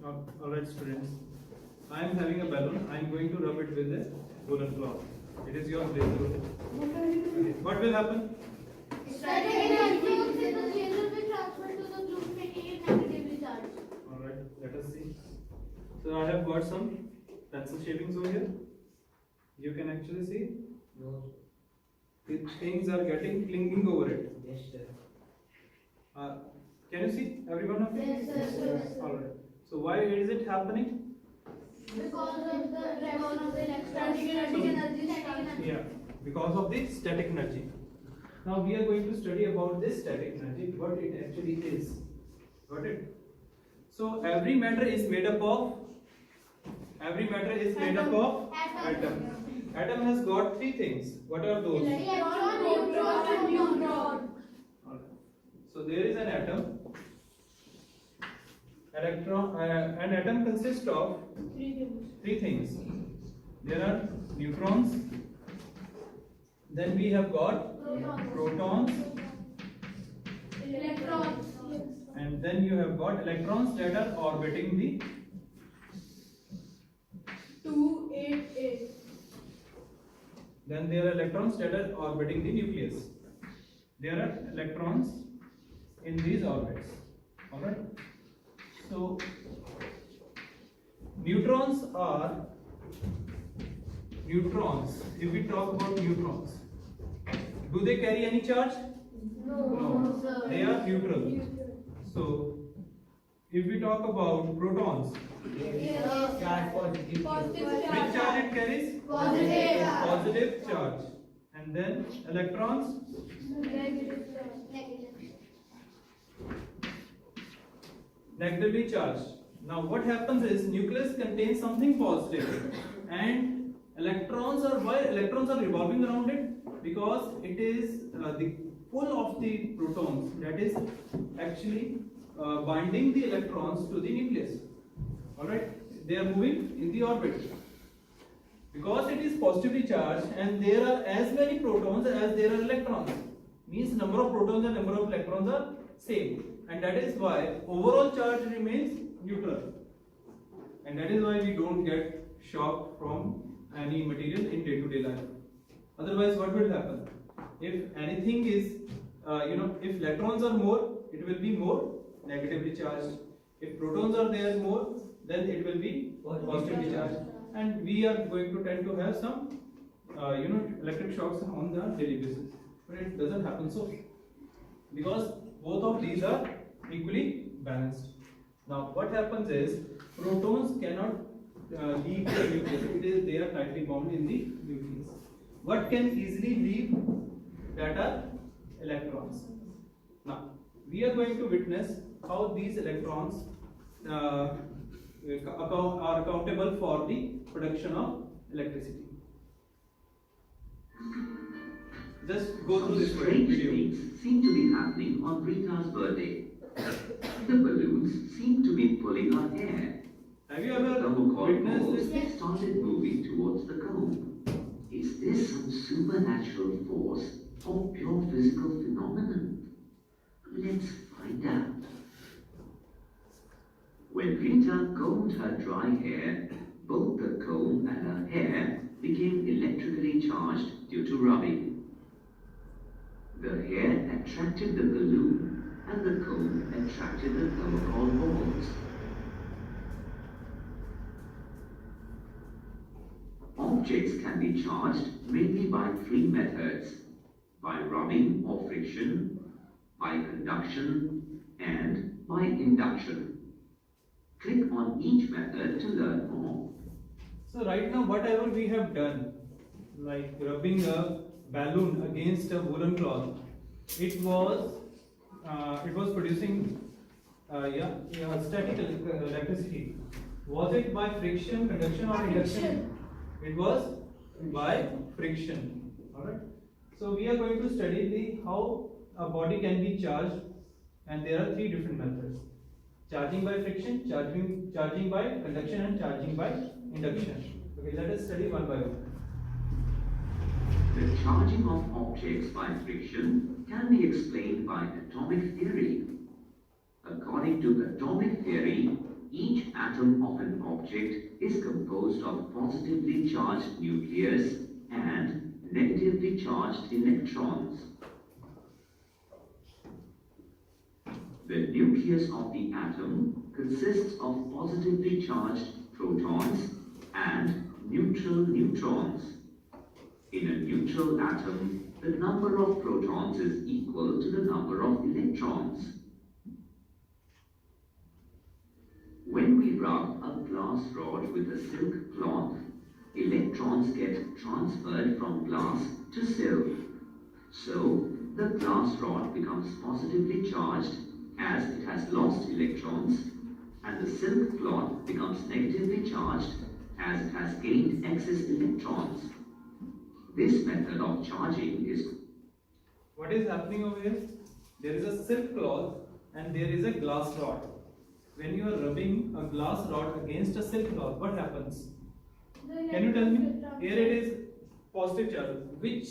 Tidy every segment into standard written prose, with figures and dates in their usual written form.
Alright students, I am having a balloon. I am going to rub it with a woolen cloth. It is your breakthrough. Okay. What will happen? Static energy of the change will be transferred to the group making it negatively charged. Alright, let us see. So I have got some pencil shavings over here. You can actually see the things are getting clinging over it. Yes, sir. Can you see every one of it? Yes, sir. Alright. So why is it happening? Because of the dragon of the static energy. Yeah, because of the static energy. Now we are going to study about this static energy, what it actually is. Got it? So every matter is made up of atom. Atom has got three things. What are those? Electron, neutron, and neutron. Alright. So there is an atom. An atom consists of three things. There are neutrons. Then we have got protons. Electrons. And then you have got electrons that are orbiting the 288. Then there are electrons that are orbiting the nucleus. There are electrons in these orbits. Alright? So, neutrons are neutrons. If we talk about neutrons, do they carry any charge? No. sir. They are neutral. So, if we talk about protons, Charge positive. which charge it carries? Positive. Positive charge. And then electrons, negatively charged. Now what happens is nucleus contains something positive and electrons are revolving around it because it is the pull of the protons that is actually binding the electrons to the nucleus. Alright, they are moving in the orbit. Because it is positively charged and there are as many protons as there are electrons, means number of protons and number of electrons are same, and that is why overall charge remains neutral, and that is why we don't get shock from any material in day-to-day life. Otherwise, what will happen? If anything is, if electrons are more, it will be more negatively charged. If protons are there more, then it will be positively charged. And we are going to tend to have some, electric shocks on the daily basis. But it doesn't happen so, because both of these are equally balanced. Now, what happens is protons cannot leave the nucleus. They are tightly bound in the nucleus. What can easily leave? That are electrons. Now, we are going to witness how these electrons are accountable for the production of electricity. Just go through this Strange video. things seem to be happening on Rita's birthday. The balloons seem to be pulling her hair. Have you The ever thermocol witnessed balls this? started moving towards the comb. Is this some supernatural force or pure physical phenomenon? Let's find out. When Rita combed her dry hair, both the comb and her hair became electrically charged due to rubbing. The hair attracted the balloon and the comb attracted the thermocol balls. Objects can be charged mainly by three methods: by rubbing or friction, by conduction, and by induction. Click on each method to learn more. So right now, whatever we have done, like rubbing a balloon against a woolen cloth, it was producing static electricity. Was it by friction, conduction, or induction? It was by friction. Alright. So we are going to study how a body can be charged, and there are three different methods: charging by friction, charging by conduction, and charging by induction. Okay, let us study one by one. The charging of objects by friction can be explained by atomic theory. According to atomic theory, each atom atom of an object is composed of positively charged nucleus and negatively charged electrons. The nucleus of the atom consists of positively charged protons and neutral neutrons. In a neutral atom, the number of protons is equal to the number of electrons. When we rub a glass rod with a silk cloth, electrons get transferred from glass to silk. So, the glass rod becomes positively charged as it has lost electrons, and the silk cloth becomes negatively charged as it has gained excess electrons. This method of charging is... What is happening over here? There is a silk cloth and there is a glass rod. When you are rubbing a glass rod against a silk cloth, what happens? Can you tell me? Here it is positive charge. Which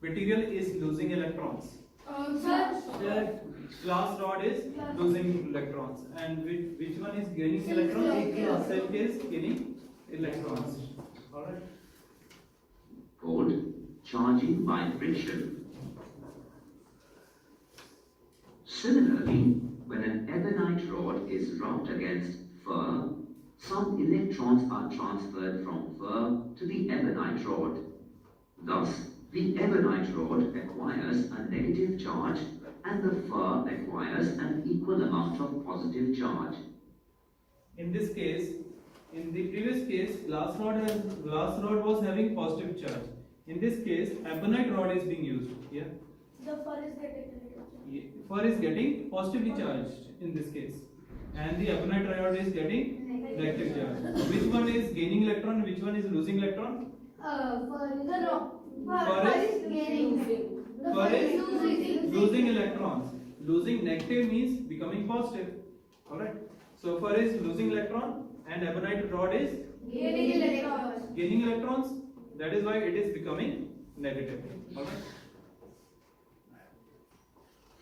material is losing electrons? The glass rod is losing electrons. And which one is gaining electrons? Silk is gaining electrons. Alright. called charging by friction. Similarly, when an ebonite rod is rubbed against fur, some electrons are transferred from fur to the ebonite rod. Thus, the ebonite rod acquires a negative charge and the fur acquires an equal amount of positive charge. In this case, in the previous case, glass rod was having positive charge. In this case, ebonite rod is being used. Yeah. The fur is getting negative. Fur is getting positively charged in this case, and the ebonite rod is getting negative charge. Which one is gaining electron? Which one is losing electron? Fur is gaining. Fur is losing electrons. Losing negative means becoming positive. Alright. So fur is losing electron and ebonite rod is Gaining electrons. gaining electrons. That is why it is becoming negative. Alright.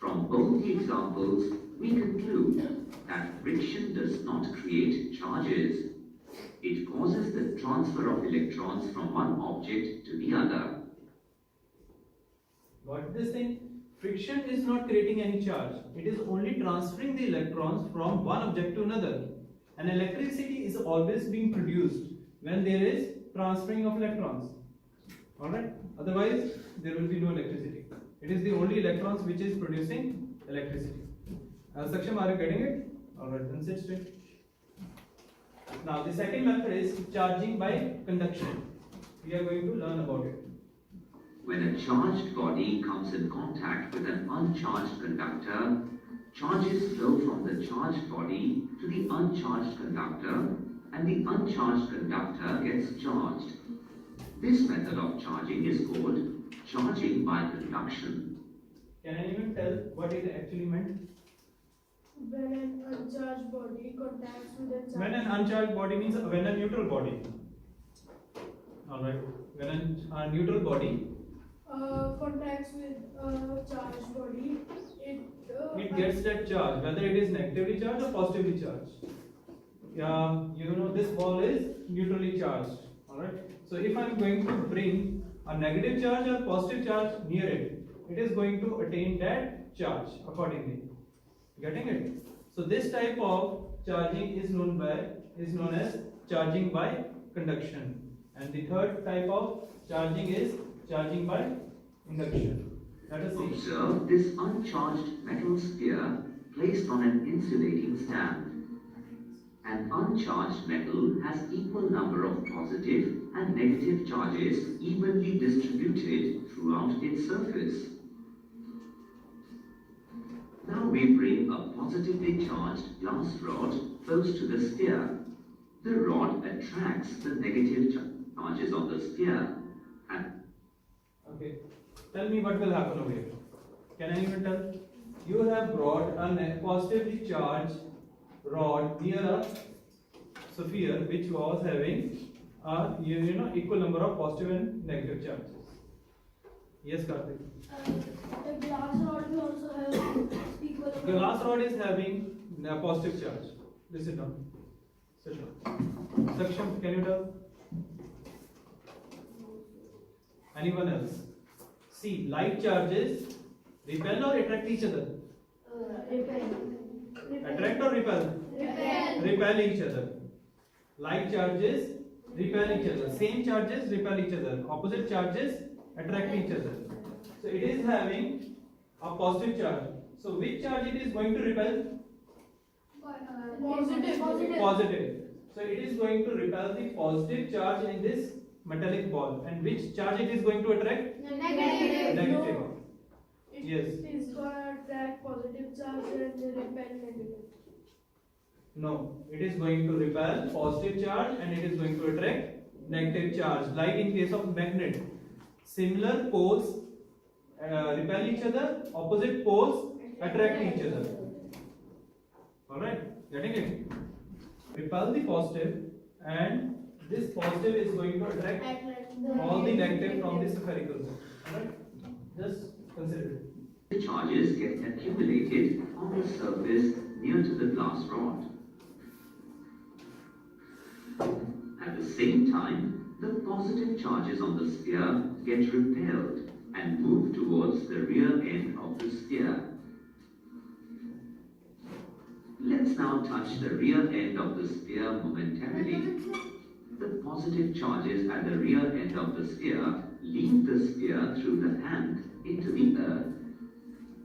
From both the examples, we conclude that friction does not create charges. It causes the transfer of electrons from one object to the other. Got this thing? Friction is not creating any charge. It is only transferring the electrons from one object to another. And electricity is always being produced when there is transferring of electrons. Alright? Otherwise, there will be no electricity. It is the only electrons which is producing electricity. Saksham, are you getting it? Alright, then sit straight. Now, the second method is charging by conduction. We are going to learn about it. When a charged body comes in contact with an uncharged conductor, charges flow from the charged body to the uncharged conductor, and the uncharged conductor gets charged. This method of charging is called charging by conduction. Can anyone tell what it actually meant? When an uncharged body contacts with a charged When an uncharged body means when a neutral body. Alright. When a neutral body, contacts with a charged body, it gets that charge, whether it is negatively charged or positively charged. Yeah, you know this ball is neutrally charged. Alright. So if I am going to bring a negative charge or positive charge near it, it is going to attain that charge accordingly. Getting it? So this type of charging is known as charging by conduction. And the third type of charging is charging by induction. Let us see. Observe this uncharged metal sphere placed on an insulating stand. An uncharged metal has equal number of positive and negative charges evenly distributed throughout its surface. Now we bring a positively charged glass rod close to the sphere. The rod attracts the negative charges on the sphere and Okay. Tell me what will happen over here. Can anyone tell? You have brought a positively charged rod near a sphere which was having a equal number of positive and negative charges. Yes, Karthik. the glass rod will also have equal. Glass rod is having a positive charge. Listen down. Saksham, can you tell? Anyone else? See, like charges repel or attract each other? Attract or repel? Repel each other. Like charges repel each other. Same charges repel each other. Opposite charges attract each other. So it is having a positive charge. So which charge it is going to repel? Positive. So it is going to repel the positive charge in this metallic ball. And which charge it is going to attract? Negative. Yes. It's gonna attract positive charge and repel negative. No, it is going to repel positive charge and it is going to attract negative charge. Like in case of magnet, similar poles repel each other, opposite poles attract each other. Alright, getting it? Repel the positive and this positive is going to attract all the negative from the spherical. Alright, just consider it. The charges get accumulated on the surface near to the glass rod. At the same time, the positive charges on the sphere get repelled and move towards the rear end of the sphere. Let's now touch the rear end of the sphere momentarily. The positive charges at the rear end of the sphere leave the sphere through the hand into the earth.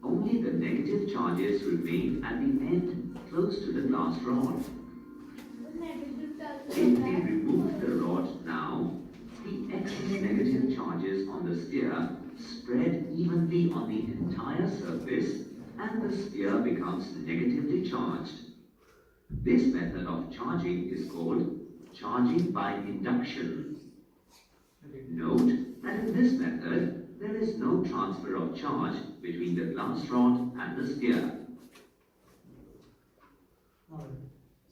Only the negative charges remain at the end close to the glass rod. If we remove the rod now, the excess negative charges on the sphere spread evenly on the entire surface and the sphere becomes negatively charged. This method of charging is called charging by induction. Note that in this method, there is no transfer of charge between the glass rod and the sphere.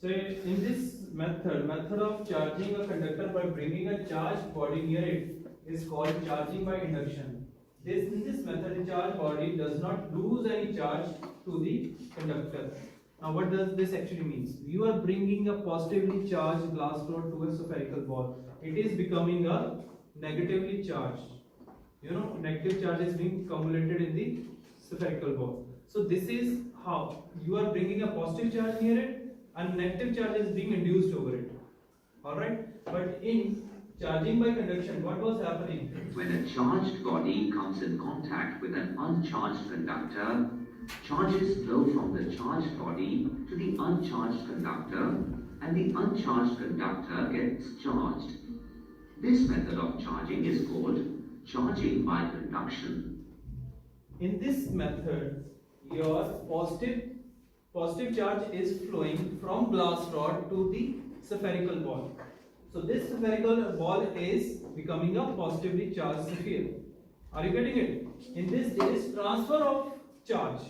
So in this method of charging a conductor by bringing a charged body near it is called charging by induction. In this method, the charged body does not lose any charge to the conductor. Now what does this actually mean? You are bringing a positively charged glass rod to a spherical ball. It is becoming a negatively charged. Negative charge is being accumulated in the spherical ball. So this is how you are bringing a positive charge near it and negative charge is being induced over it. Alright? But in charging by conduction, what was happening? When a charged body comes in contact with an uncharged conductor, charges flow from the charged body to the uncharged conductor and the uncharged conductor gets charged. This method of charging is called charging by conduction. In this method, your positive charge is flowing from glass rod to the spherical ball. So this spherical ball is becoming a positively charged sphere. Are you getting it? In this there is transfer of charge.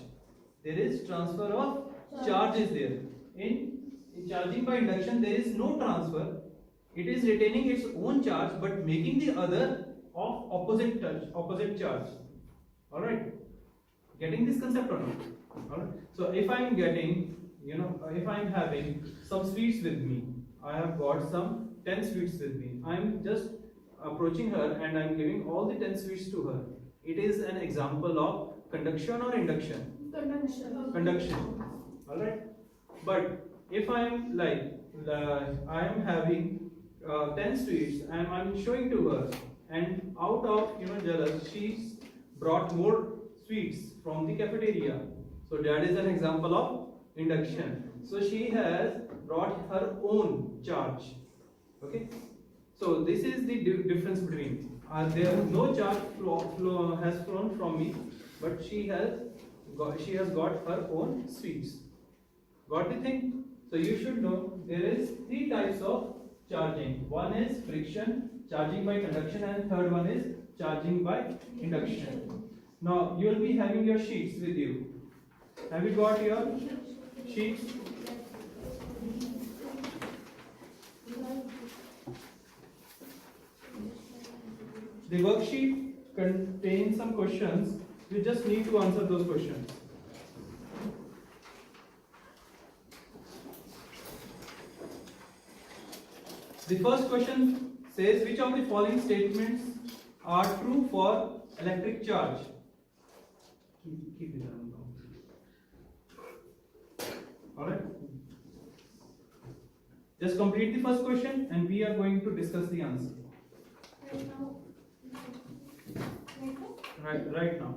There is transfer of charge is there. In charging by induction there is no transfer. It is retaining its own charge but making the other of opposite charge. Alright? Getting this concept or not? Alright? So if I am getting, if I am having some sweets with me, I have got some 10 sweets with me. I am just approaching her and I am giving all the 10 sweets to her. It is an example of conduction or induction? Conduction. Alright? But if I am I am having 10 sweets and I am showing to her, and out of jealous, she's brought more sweets from the cafeteria. So that is an example of induction. So she has brought her own charge. Okay. So this is the difference between. There no charge has flown from me, but she has got her own sweets. Got the thing? So you should know there is 3 types of charging. One is friction, charging by conduction, and third one is charging by induction. Now you will be having your sheets with you. Have you got your sheets? The worksheet contains some questions. You just need to answer those questions. The first question says which of the following statements are true for electric charge? Keep it around. Alright. Just complete the first question and we are going to discuss the answer. Right now.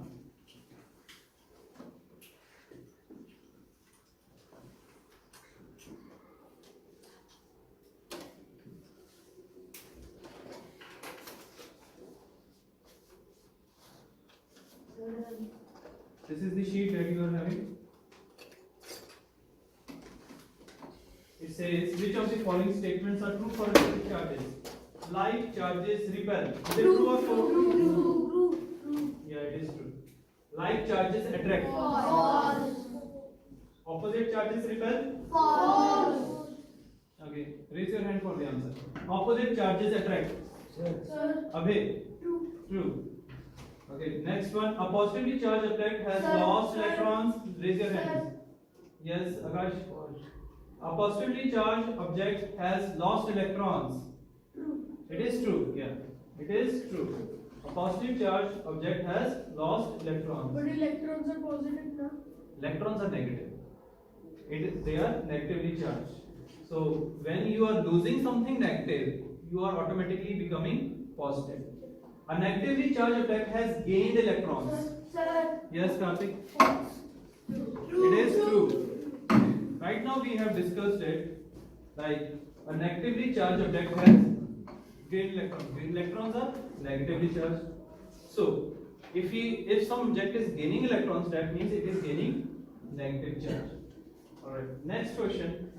This is the sheet that you are having. It says which of the following statements are true for electric charges? Like charges repel. Is it true or false? True. Yeah, it is true. Like charges attract. False. Opposite charges repel. False. Okay, raise your hand for the answer. Opposite charges attract. Sir. Abhay. True. True. Okay, next one. A positively charged object has Sir, lost sir. electrons. Raise your Sir. hand. Yes, Akash. False. A positively charged object has lost electrons. True. It is true. Yeah, it is true. A positive charged object has lost electrons. But electrons are positive now. Electrons are negative. They are negatively charged. So when you are losing something negative, you are automatically becoming positive. A negatively charged object has gained electrons. Sir. Yes, Karthik. True. It is true. Right now we have discussed it. Like a negatively charged object has gained electrons. Gained electrons are negatively charged. So if some object is gaining electrons, that means it is gaining negative charge. Alright. Next question.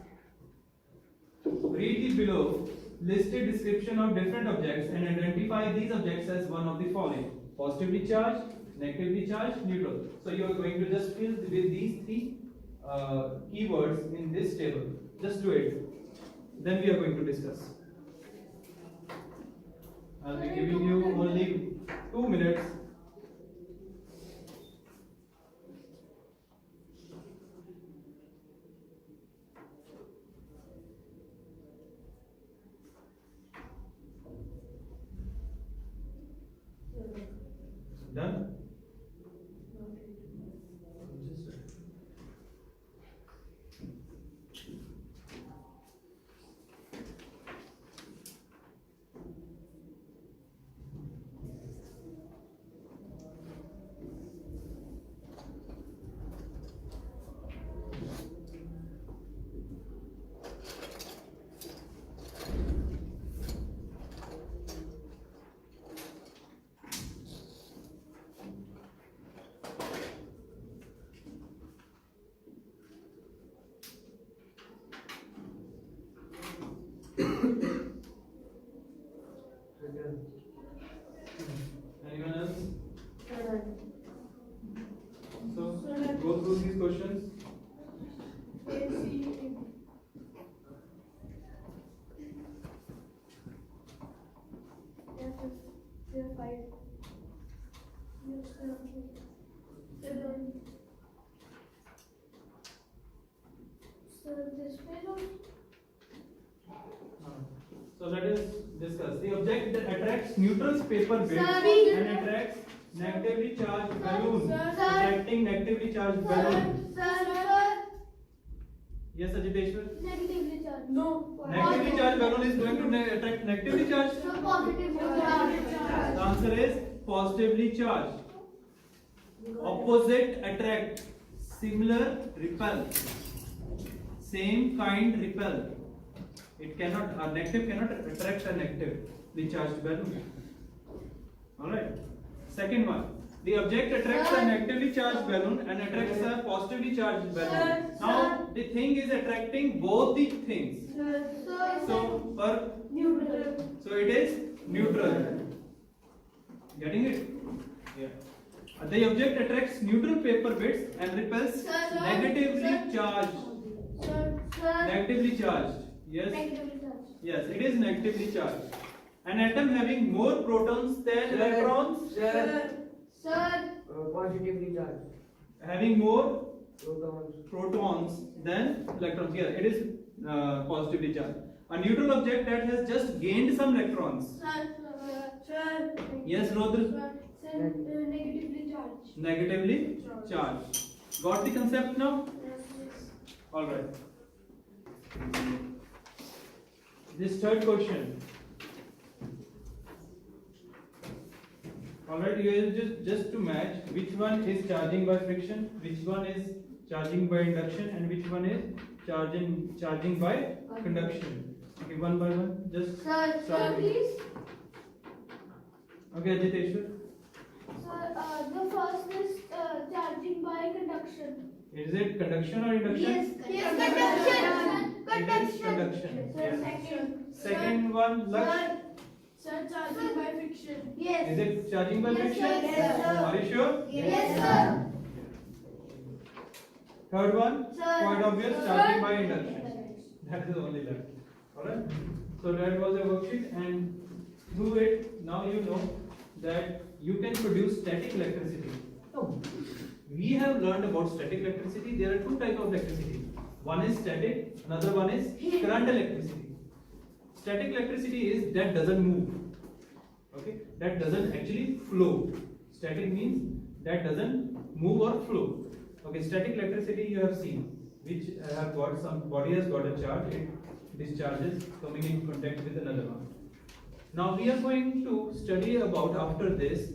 Read the below listed description of different objects and identify these objects as one of the following: positively charged, negatively charged, neutral. So you are going to just fill with these three keywords in this table. Just do it. Then we are going to discuss. I'll be giving you only 2 minutes. Done? Anyone else? So go through these questions. So let us discuss. The object that attracts neutral paper bits Sir. and attracts negatively charged balloon. Sir. Attracting negatively charged balloon. Sir. Yes, Ajiteshwar. Negatively charged. No. Negatively charged balloon is going to attract negatively charged. No, positively charged. The answer is positively charged. Opposite attract, similar repel, same kind repel. It cannot, a negative cannot attract a negatively charged balloon. Alright. Second one. The object attracts a negatively charged balloon and attracts a positively charged balloon. Now the thing is attracting both the things. So it is neutral. Getting it? Yeah. The object attracts neutral paper bits and repels negatively charged. Negatively charged. Yes. Negatively charged. Yes, it is negatively charged. An atom having more protons than electrons, Sir. Sir. Positively charged. having more Protons. protons than electrons. Yeah, it is positively charged. A neutral object that has just gained some electrons. Sir. Yes, Rodri. Sir, negatively charged. Negatively charged. Got the concept now? All right. This third question. All right, you will just to match which one is charging by friction, which one is charging by induction, and which one is charging by conduction. Okay, one by one. Just Sir, start with- please. Okay, Ajiteshwar. Sir, the first is charging by conduction. Is it conduction or induction? Conduction. It is conduction. Sir, Yes. second. Second one, Laksh. Sir, charging by friction. Yes. Is it charging by Yes, friction? sir. Yes, sir. Are you sure? Yes, sir. Third one, Sir. quite obvious, Sir. charging by induction. That is only left. Alright? So that was a worksheet, and through it, now you know that you can produce static electricity. Now, we have learned about static electricity. There are two types of electricity. One is static, another one is current electricity. Static electricity is that doesn't move. Okay? That doesn't actually flow. Static means that doesn't move or flow. Okay, static electricity you have seen, which have got some body has got a charge, it discharges coming in contact with another one. Now we are going to study about after this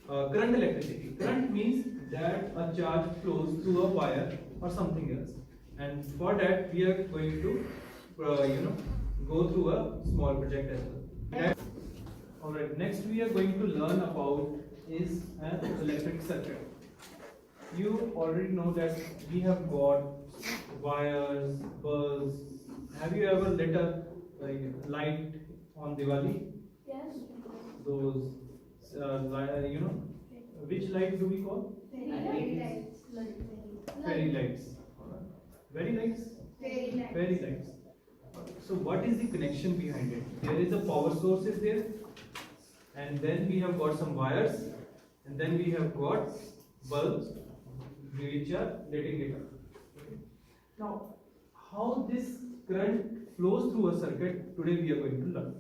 current electricity. Current means that a charge flows through a wire or something else, and for that we are going to go through a small project as well. Alright, next we are going to learn about is an electric circuit. You already know that we have got wires, bulbs. Have you ever lit a light on Diwali? Yes. Those, which light do we call? Fairy lights. Very lights? Fairy lights. So what is the connection behind it? There is a power source is there, and then we have got some wires, and then we have got bulbs which are letting it up. Okay. Now, how this current flows through a circuit, today we are going to learn.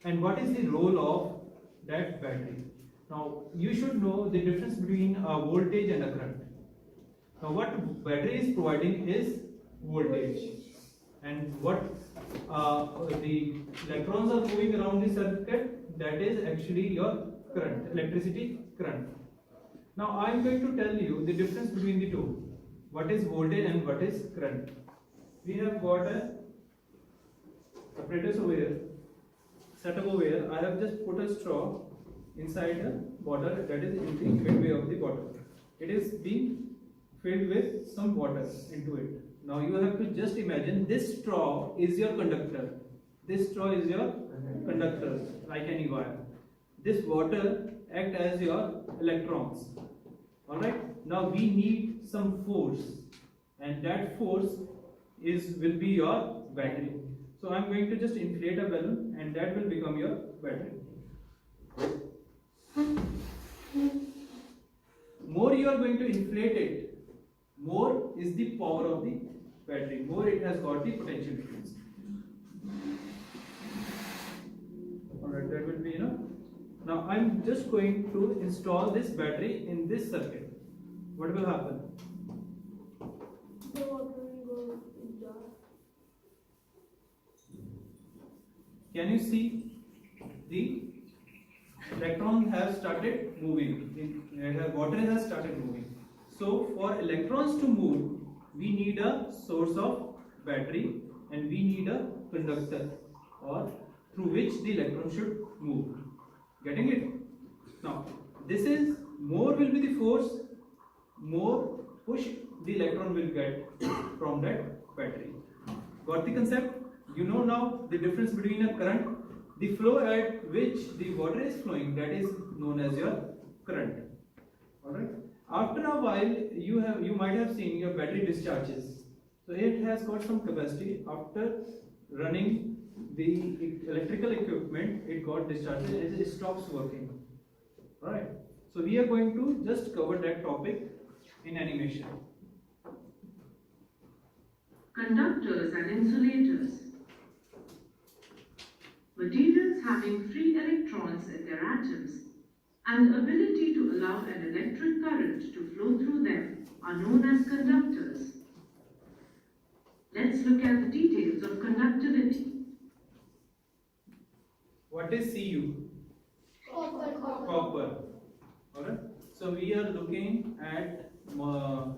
And what is the role of that battery? Now, you should know the difference between a voltage and a current. Now, what battery is providing is voltage, and what the electrons are moving around the circuit, that is actually your current, electricity current. Now I am going to tell you the difference between the two. What is voltage and what is current. We have got a apparatus over here, setup over here. I have just put a straw inside a bottle that is in the midway of the bottle. It is being filled with some water into it. Now you have to just imagine this straw is your conductor. This straw is your conductor, like any wire. This water act as your electrons. Alright? Now we need some force, and that force will be your battery. So I am going to just inflate a balloon, and that will become your battery. More you are going to inflate it, more is the power of the battery, more it has got the potential difference. Alright, that will be enough. Now I am just going to install this battery in this circuit. What will happen? The water will go in jar. Can you see the electrons have started moving? Water has started moving. So for electrons to move, we need a source of battery, and we need a conductor, or through which the electron should move. Getting it? Now this is more will be the force, more push the electron will get from that battery. Got the concept? You know now the difference between a current, the flow at which the water is flowing, that is known as your current. Alright? After a while you might have seen your battery discharges. So it has got some capacity. After running the electrical equipment, it got discharged and it stops working. Alright? So we are going to just cover that topic in animation. Conductors and insulators. Materials having free electrons in their atoms and the ability to allow an electric current to flow through them are known as conductors. Let's look at the details of conductivity. What is Cu? Copper. Alright. So we are looking at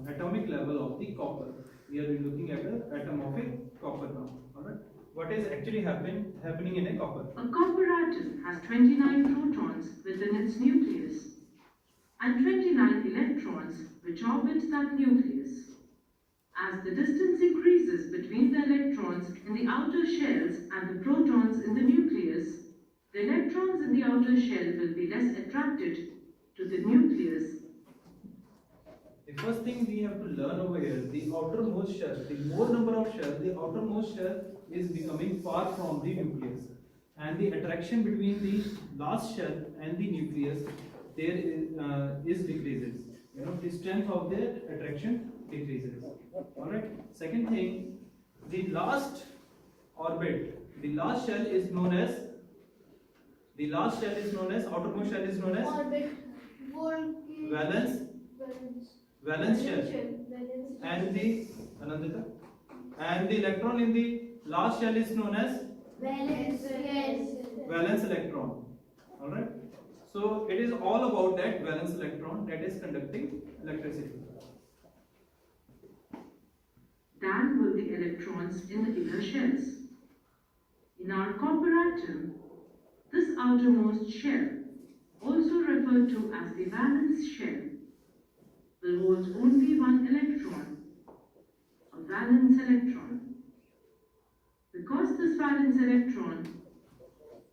atomic level of the copper. We are looking at the atom of a copper now. Alright. What is actually happening in a copper? A copper atom has 29 protons within its nucleus and 29 electrons which orbit that nucleus. As the distance increases between the electrons in the outer shells and the protons in the nucleus, the electrons in the outer shell will be less attracted to the nucleus. The first thing we have to learn over here, the outermost shell, the more number of shells, the outermost shell is becoming far from the nucleus, and the attraction between the last shell and the nucleus there is decreases. You know, the strength of their attraction decreases. Alright. Second thing, the last orbit, the last shell is known as outermost shell is known as Orbit. valence shell, and the Anandita, and the electron in the last shell is known as valence electron. Alright. So it is all about that valence electron that is conducting electricity. Than will the electrons in the inner shells. In our copper atom, this outermost shell, also referred to as the valence shell, will hold only one electron, a valence electron. Because this valence electron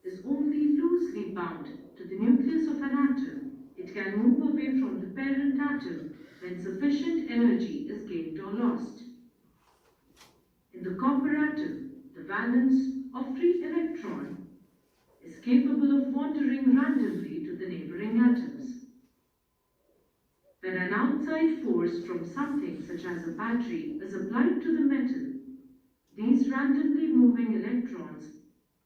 is only loosely bound to the nucleus of an atom, it can move away from the parent atom when sufficient energy is gained or lost. In the copper atom, the valence of free electron is capable of wandering randomly to the neighboring atoms. When an outside force from something such as a battery is applied to the metal, these randomly moving electrons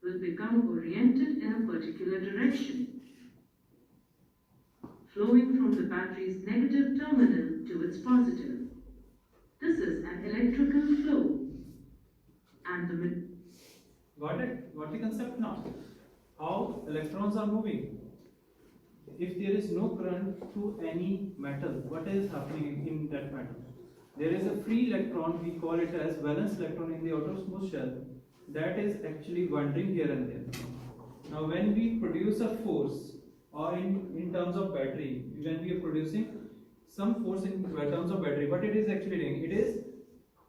will become oriented in a particular direction, flowing from the battery's negative terminal to its positive. This is an electrical flow. And the Got it? Got the concept now? How electrons are moving. If there is no current to any metal, what is happening in that metal? There is a free electron, we call it as valence electron in the outermost shell, that is actually wandering here and there. Now when we produce a force, or in terms of battery, when we are producing some force in terms of battery, what it is actually doing? It is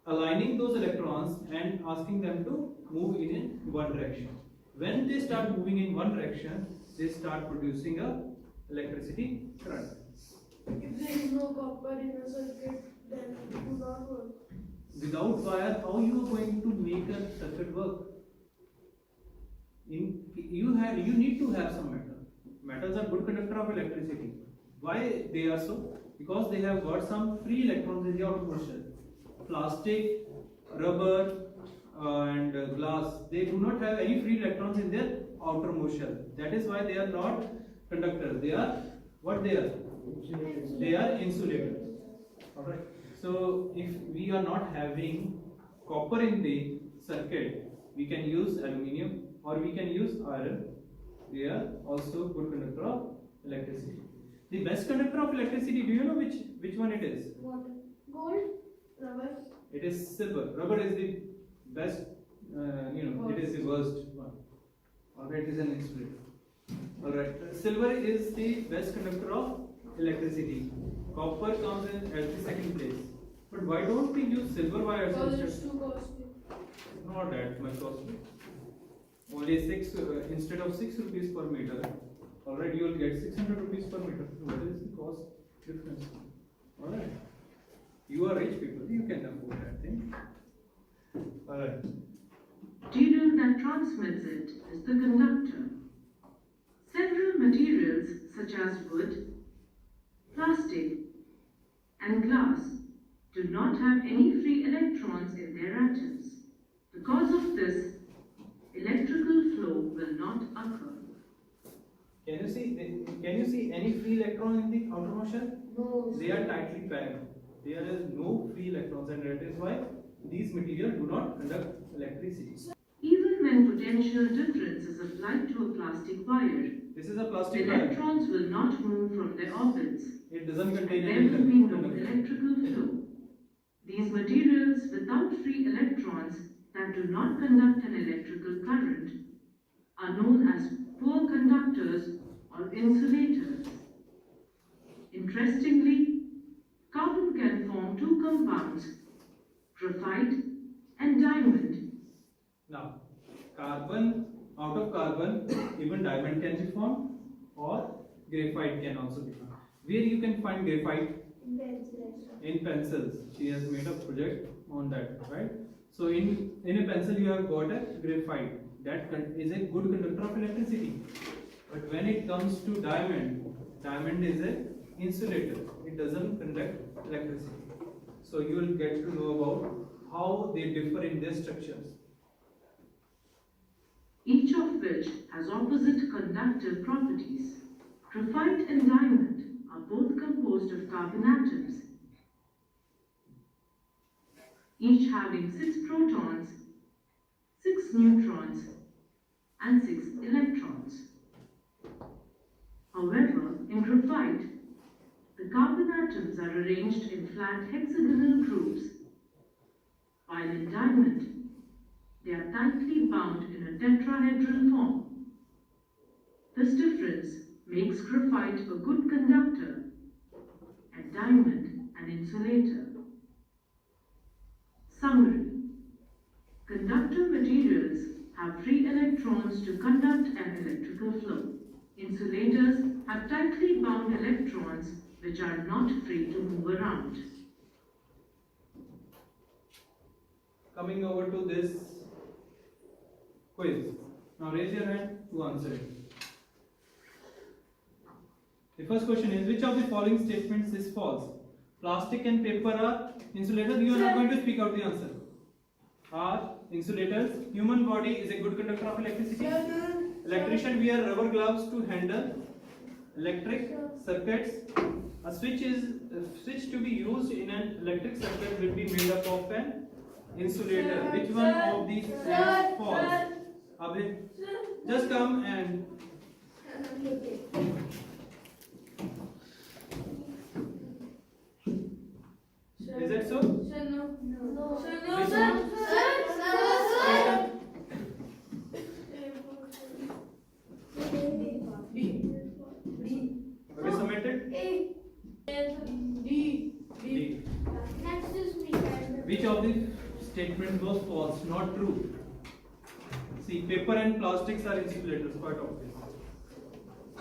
aligning those electrons and asking them to move in one direction. When they start moving in one direction, they start producing a electricity current. If there is no copper in a circuit, then it will not work. Without wire, how you are going to make a circuit work? You need to have some metal. Metals are good conductor of electricity. Why they are so? Because they have got some free electrons in the outermost shell. Plastic, rubber, and glass, they do not have any free electrons in their outermost shell. That is why they are not conductors. They are what they are? They are insulators. Alright. So if we are not having copper in the circuit, we can use aluminium or we can use iron. They are also good conductor of electricity. The best conductor of electricity, do you know which one it is? What? Gold? Rubber? It is silver. Rubber is the best, it is the worst one. Alright, it is an insulator. Alright, silver is the best conductor of electricity. Copper comes in at the second place. But why don't we use silver wires Because instead? it's too costly. Not that much costly. Only 6 instead of 6 rupees per meter. Alright, you will get 600 rupees per meter. What is the cost difference? Alright. You are rich people, you can afford that thing. Alright. material that transmits it is the conductor. Several materials such as wood, plastic, and glass do not have any free electrons in their atoms. Because of this, electrical flow will not occur. Can you see any free electron in the outermost shell? No. They are tightly packed. There is no free electrons, and that is why these materials do not conduct electricity. Even when potential difference is applied to a plastic wire, This is a the plastic wire. electrons will not move from their orbits. It doesn't And contain there any will be no conductivity. electrical flow. These materials without free electrons that do not conduct an electrical current are known as poor conductors or insulators. Interestingly, carbon can form two compounds, graphite and diamond. Now, carbon, out of carbon, even diamond can be formed, or graphite can also be formed. Where you can find graphite? In pencils. She has made a project on that, right? So in a pencil you have got a graphite that is a good conductor of electricity. But when it comes to diamond, diamond is a insulator. It doesn't conduct electricity. So you will get to know about how they differ in their structures. Each of which has opposite conductive properties. Graphite and diamond are both composed of carbon atoms, each having 6 protons, 6 neutrons, and 6 electrons. However, in graphite, the carbon atoms are arranged in flat hexagonal groups, while in diamond, they are tightly bound in a tetrahedral form. This difference makes graphite a good conductor and diamond an insulator. Summary: conductor materials have free electrons to conduct an electrical flow. Insulators have tightly bound electrons which are not free to move around. Coming over to this quiz. Now raise your hand to answer it. The first question is, which of the following statements is false? Plastic and paper are insulators. You are not going to speak out the answer. Are insulators. Human body is a good conductor of electricity. Electrician wear rubber gloves to handle electric circuits. A switch to be used in an electric circuit will be made up of an insulator. Which one of these is false? Abhi, just come and is it so? Which one? Have you submitted? D. Next is me. Which of the statement was false? Not true. See, paper and plastics are insulators, quite obvious.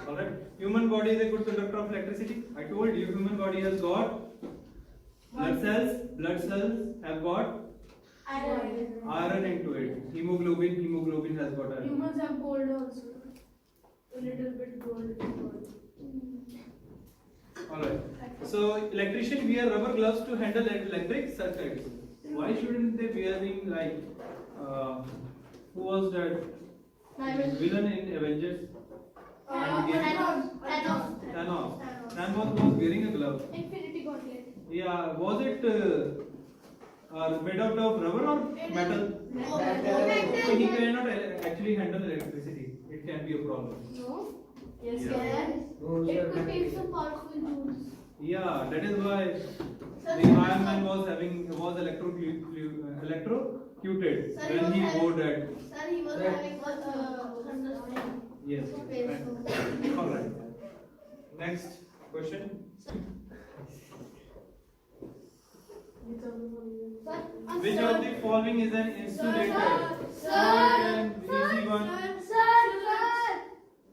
Alright. Human body is a good conductor of electricity. I told you, human body has got blood cells. Blood cells have got iron into it. Hemoglobin has got iron. Humans have gold also. A little bit gold. Alright. So electrician wear rubber gloves to handle electric circuits. Why shouldn't they wearing like who was that villain in Avengers? Thanos. Thanos was wearing a glove. Infinity Gauntlet. Yeah, was it made out of rubber or metal? So he cannot actually handle electricity. It can be a problem. No. Yes, Yeah. yes. Those It are could take connected. some powerful tools. Yeah, that is why the Iron Man was electrocuted Sir, when he he was wore that. Sir, he was having thunderstorm. Yes. All right. Next question. Which of the following is an insulator? Small and easy one. Sir.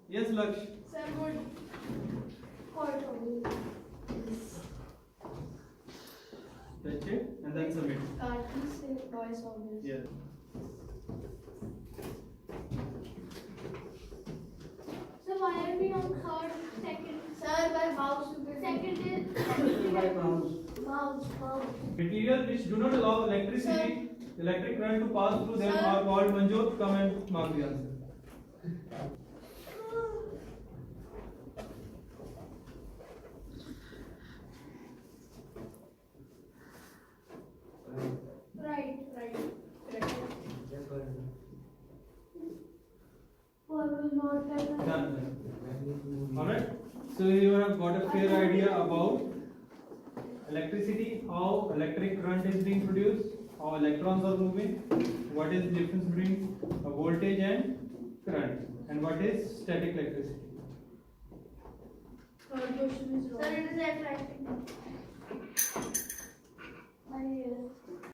Yes, Laksh. Sir, wood. Cotton. Touch it and then submit. Voice always. Yes. So why are we on third, second? Sir, by mouse. Second is By mouse. mouse. Materials which do not allow electric current to pass through them are called Manjot. Come and mark the answer. Right. Correct. Done. Alright. So you have got a fair idea about electricity, how electric current is being produced, how electrons are moving, what is the difference between a voltage and current, and what is static electricity. Third question is wrong. Sir, it is attracting. Yes.